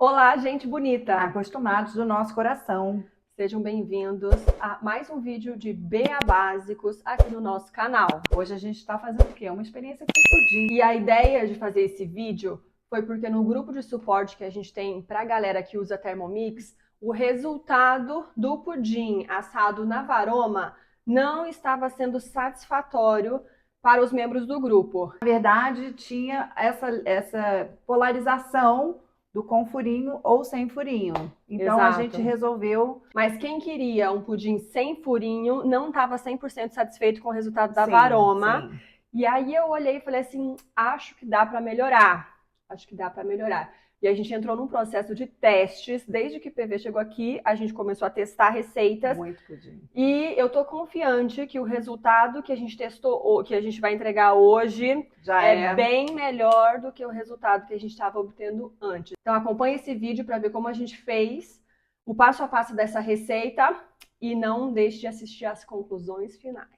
Olá, gente bonita! Acostumados do nosso coração. Sejam bem-vindos a mais um vídeo de BA Básicos aqui no nosso canal. Hoje a gente está fazendo o quê? Uma experiência com pudim. E a ideia de fazer esse vídeo foi porque no grupo de suporte que a gente tem para a galera que usa Thermomix, o resultado do pudim assado na varoma não estava sendo satisfatório para os membros do grupo. Na verdade, tinha essa polarização do com furinho ou sem furinho. Então Exato. A gente resolveu... Mas quem queria um pudim sem furinho não estava 100% satisfeito com o resultado da varoma. Sim. E aí eu olhei e falei assim, acho que dá para melhorar. Acho que dá para melhorar. E a gente entrou num processo de testes. Desde que o PV chegou aqui, a gente começou a testar receitas. Muito pudim. E eu tô confiante que o resultado que a gente testou, que a gente vai entregar hoje, Já é bem melhor do que o resultado que a gente estava obtendo antes. Então acompanhe esse vídeo para ver como a gente fez o passo a passo dessa receita e não deixe de assistir às conclusões finais.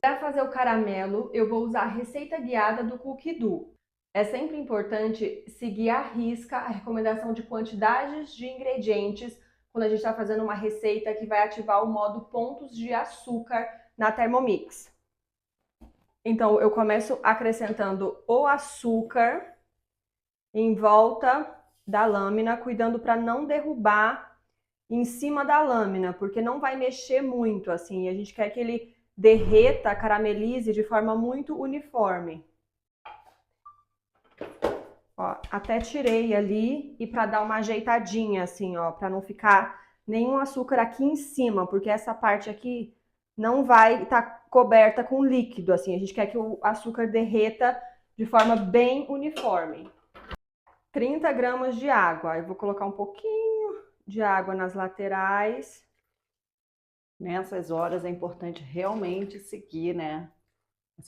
Para fazer o caramelo, eu vou usar a receita guiada do Cookie Do. É sempre importante seguir à risca a recomendação de quantidades de ingredientes quando a gente está fazendo uma receita que vai ativar o modo pontos de açúcar na Thermomix. Então, eu começo acrescentando o açúcar em volta da lâmina, cuidando para não derrubar em cima da lâmina, porque não vai mexer muito, assim. A gente quer que ele derreta, caramelize de forma muito uniforme. Ó, até tirei ali e para dar uma ajeitadinha, assim, ó, para não ficar nenhum açúcar aqui em cima, porque essa parte aqui não vai estar coberta com líquido, assim. A gente quer que o açúcar derreta de forma bem uniforme. 30 gramas de água. Eu vou colocar um pouquinho de água nas laterais. Nessas horas é importante realmente seguir, né?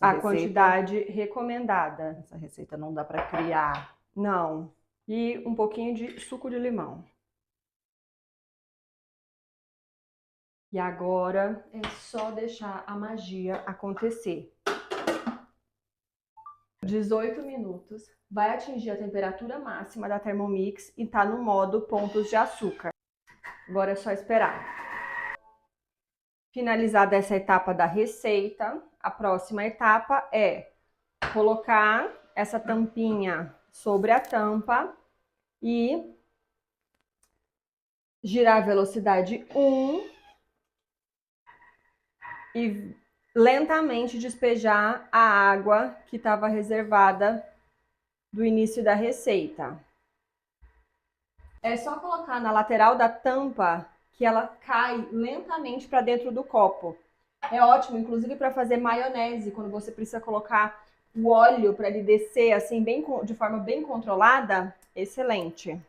A quantidade recomendada. Essa receita não dá para criar. Não. E um pouquinho de suco de limão. E agora é só deixar a magia acontecer. 18 minutos. Vai atingir a temperatura máxima da Thermomix e tá no modo pontos de açúcar. Agora é só esperar. Finalizada essa etapa da receita, a próxima etapa é colocar essa tampinha sobre a tampa e girar a velocidade 1 e lentamente despejar a água que estava reservada do início da receita. É só colocar na lateral da tampa que ela cai lentamente para dentro do copo. É ótimo, inclusive, para fazer maionese, quando você precisa colocar o óleo para ele descer assim, de forma bem controlada. Excelente.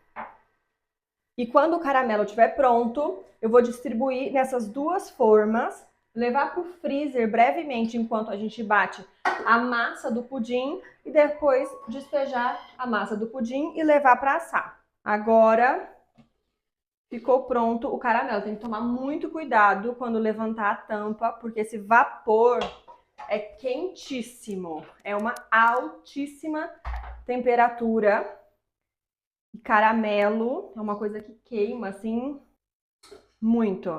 E quando o caramelo estiver pronto, eu vou distribuir nessas duas formas, levar para o freezer brevemente enquanto a gente bate a massa do pudim e depois despejar a massa do pudim e levar para assar. Agora ficou pronto o caramelo. Tem que tomar muito cuidado quando levantar a tampa, porque esse vapor é quentíssimo. É uma altíssima temperatura. E caramelo é uma coisa que queima, assim, muito.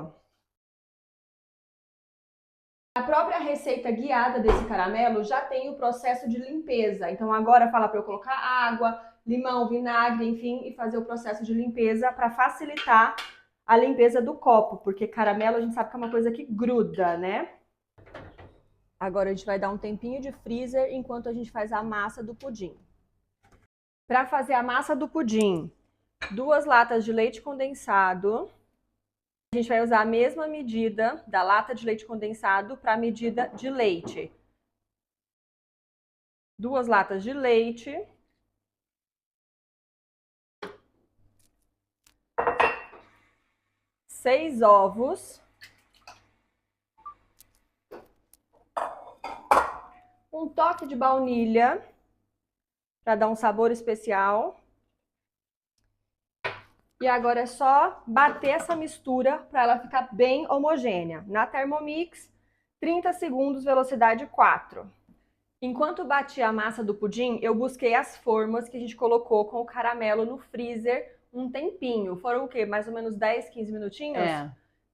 A própria receita guiada desse caramelo já tem o processo de limpeza. Então agora fala para eu colocar água, limão, vinagre, enfim, e fazer o processo de limpeza para facilitar a limpeza do copo, porque caramelo a gente sabe que é uma coisa que gruda, né? Agora a gente vai dar um tempinho de freezer enquanto a gente faz a massa do pudim. Para fazer a massa do pudim, 2 latas de leite condensado. A gente vai usar a mesma medida da lata de leite condensado para a medida de leite. 2 latas de leite. 6 ovos. Um toque de baunilha para dar um sabor especial. E agora é só bater essa mistura para ela ficar bem homogênea. Na Thermomix, 30 segundos, velocidade 4. Enquanto batia a massa do pudim, eu busquei as formas que a gente colocou com o caramelo no freezer um tempinho. Foram o quê? Mais ou menos 10, 15 minutinhos?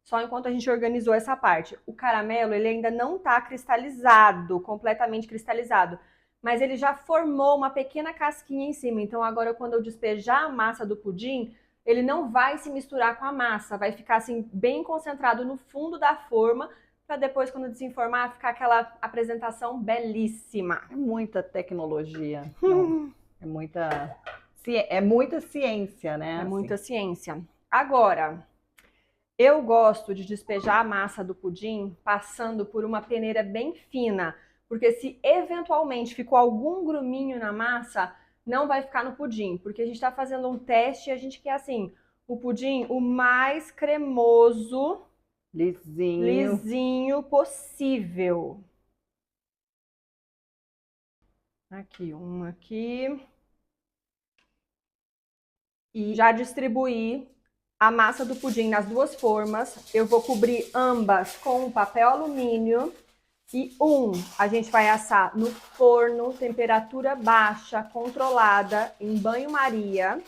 Só enquanto a gente organizou essa parte. O caramelo, ele ainda não está cristalizado, completamente cristalizado. Mas ele já formou uma pequena casquinha em cima. Então agora, quando eu despejar a massa do pudim, ele não vai se misturar com a massa. Vai ficar assim, bem concentrado no fundo da forma, para depois, quando desenformar, ficar aquela apresentação belíssima. É muita tecnologia. É muita ciência, né? É muita ciência. Agora, eu gosto de despejar a massa do pudim passando por uma peneira bem fina, porque se eventualmente ficou algum gruminho na massa, não vai ficar no pudim, porque a gente está fazendo um teste e a gente quer, assim, o pudim o mais cremoso, lisinho possível. Aqui, um aqui. E já distribuí a massa do pudim nas duas formas. Eu vou cobrir ambas com um papel alumínio. E a gente vai assar no forno, temperatura baixa, controlada, em banho-maria.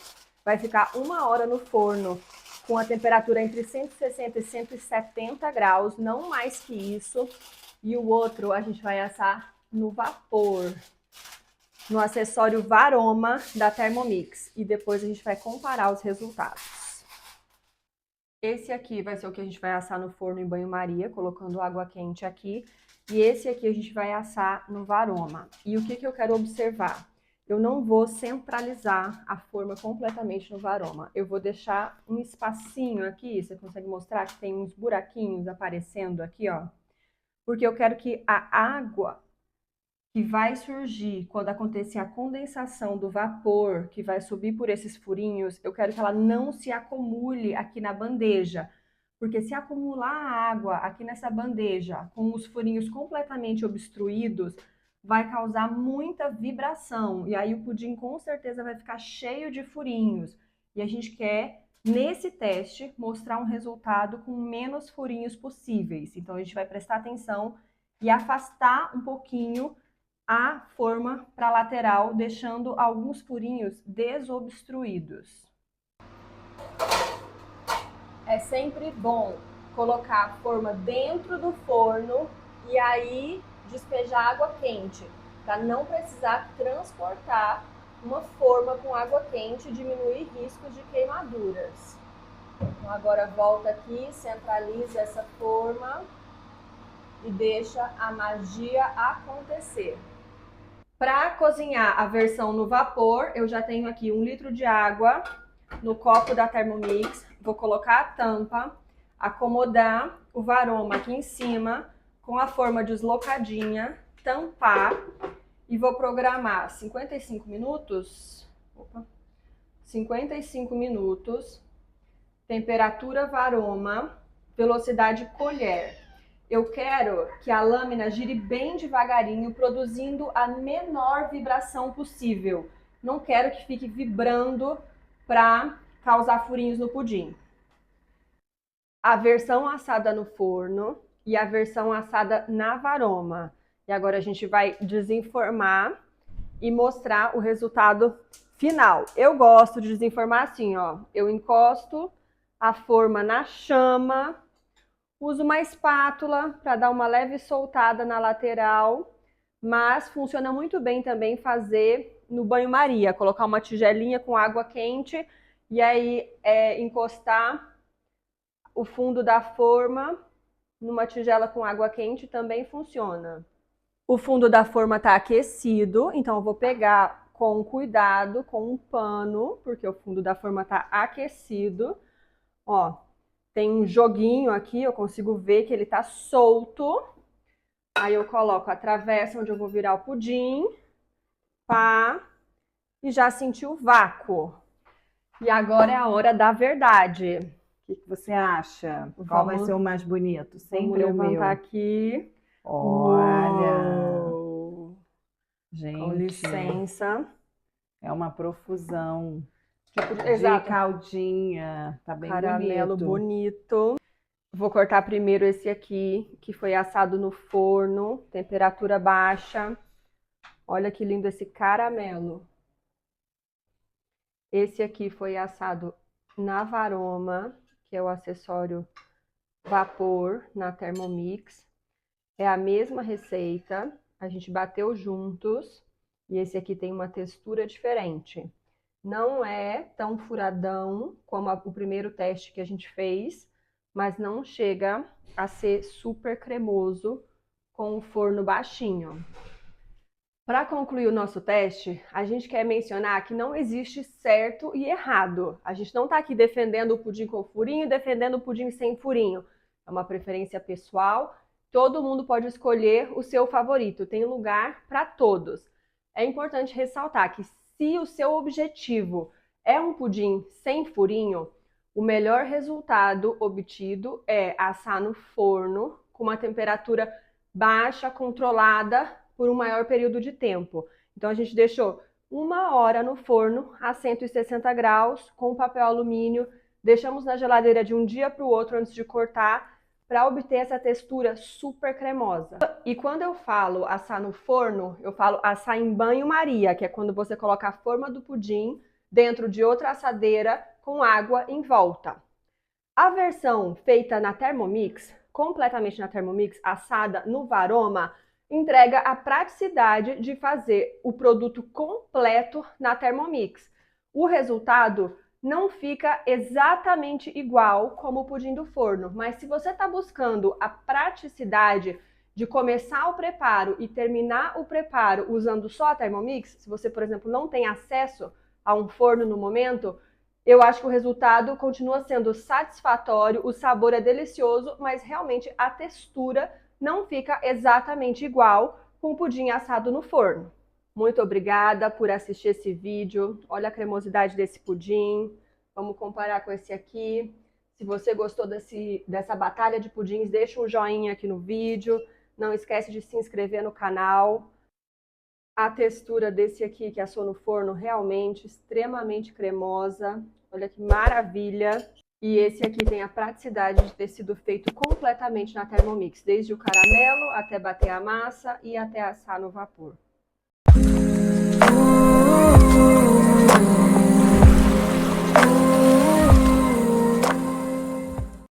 Vai ficar 1 hora no forno, com a temperatura entre 160 e 170 graus, não mais que isso. E o outro a gente vai assar no vapor, no acessório Varoma da Thermomix. E depois a gente vai comparar os resultados. Esse aqui vai ser o que a gente vai assar no forno em banho-maria, colocando água quente aqui. E esse aqui a gente vai assar no Varoma. E o que eu quero observar? Eu não vou centralizar a forma completamente no Varoma. Eu vou deixar um espacinho aqui, você consegue mostrar que tem uns buraquinhos aparecendo aqui, ó. Porque eu quero que a água que vai surgir quando acontecer a condensação do vapor, que vai subir por esses furinhos, eu quero que ela não se acumule aqui na bandeja. Porque se acumular a água aqui nessa bandeja, com os furinhos completamente obstruídos, vai causar muita vibração. E aí o pudim com certeza vai ficar cheio de furinhos. E a gente quer, nesse teste, mostrar um resultado com menos furinhos possíveis. Então a gente vai prestar atenção e afastar um pouquinho a forma para a lateral, deixando alguns furinhos desobstruídos. É sempre bom colocar a forma dentro do forno e aí despejar água quente, para não precisar transportar uma forma com água quente e diminuir riscos de queimaduras. Então agora volta aqui, centraliza essa forma e deixa a magia acontecer. Para cozinhar a versão no vapor, eu já tenho aqui 1 litro de água no copo da Thermomix. Vou colocar a tampa, acomodar o Varoma aqui em cima, com a forma deslocadinha, tampar e vou programar 55 minutos. 55 minutos, temperatura Varoma, velocidade colher. Eu quero que a lâmina gire bem devagarinho, produzindo a menor vibração possível. Não quero que fique vibrando para causar furinhos no pudim. A versão assada no forno e a versão assada na Varoma. E agora a gente vai desenformar e mostrar o resultado final. Eu gosto de desenformar assim, ó. Eu encosto a forma na chama, uso uma espátula para dar uma leve soltada na lateral, mas funciona muito bem também fazer no banho-maria, colocar uma tigelinha com água quente e aí encostar o fundo da forma numa tigela com água quente também funciona. O fundo da forma está aquecido, então eu vou pegar com cuidado, com um pano, porque o fundo da forma está aquecido. Ó, tem um joguinho aqui, eu consigo ver que ele tá solto. Aí eu coloco a travessa onde eu vou virar o pudim, pá, e já senti o vácuo. E agora é a hora da verdade. O que você acha? Qual vai ser o mais bonito? Sempre o meu. Vamos levantar aqui. Olha! Uou. Gente, com licença. É uma profusão. De Exato. caldinha. Tá bem Caramelo bonito. bonito. Vou cortar primeiro esse aqui, que foi assado no forno, temperatura baixa. Olha que lindo esse caramelo. Esse aqui foi assado na varoma, que é o acessório vapor na Thermomix. É a mesma receita, a gente bateu juntos e esse aqui tem uma textura diferente. Não é tão furadão como o primeiro teste que a gente fez, mas não chega a ser super cremoso com o forno baixinho. Para concluir o nosso teste, a gente quer mencionar que não existe certo e errado. A gente não está aqui defendendo o pudim com furinho e defendendo o pudim sem furinho. É uma preferência pessoal. Todo mundo pode escolher o seu favorito. Tem lugar para todos. É importante ressaltar que se o seu objetivo é um pudim sem furinho, o melhor resultado obtido é assar no forno com uma temperatura baixa, controlada, por um maior período de tempo. Então a gente deixou 1 hora no forno a 160 graus com papel alumínio, deixamos na geladeira de um dia para o outro antes de cortar para obter essa textura super cremosa. E quando eu falo assar no forno, eu falo assar em banho-maria, que é quando você coloca a forma do pudim dentro de outra assadeira com água em volta. A versão feita na Thermomix, completamente na Thermomix, assada no varoma, entrega a praticidade de fazer o produto completo na Thermomix. O resultado não fica exatamente igual como o pudim do forno, mas se você está buscando a praticidade de começar o preparo e terminar o preparo usando só a Thermomix, se você, por exemplo, não tem acesso a um forno no momento, eu acho que o resultado continua sendo satisfatório, o sabor é delicioso, mas realmente a textura não fica exatamente igual com o pudim assado no forno. Muito obrigada por assistir esse vídeo. Olha a cremosidade desse pudim. Vamos comparar com esse aqui. Se você gostou dessa batalha de pudins, deixa um joinha aqui no vídeo. Não esquece de se inscrever no canal. A textura desse aqui que assou no forno realmente extremamente cremosa. Olha que maravilha. E esse aqui tem a praticidade de ter sido feito completamente na Thermomix, desde o caramelo até bater a massa e até assar no vapor.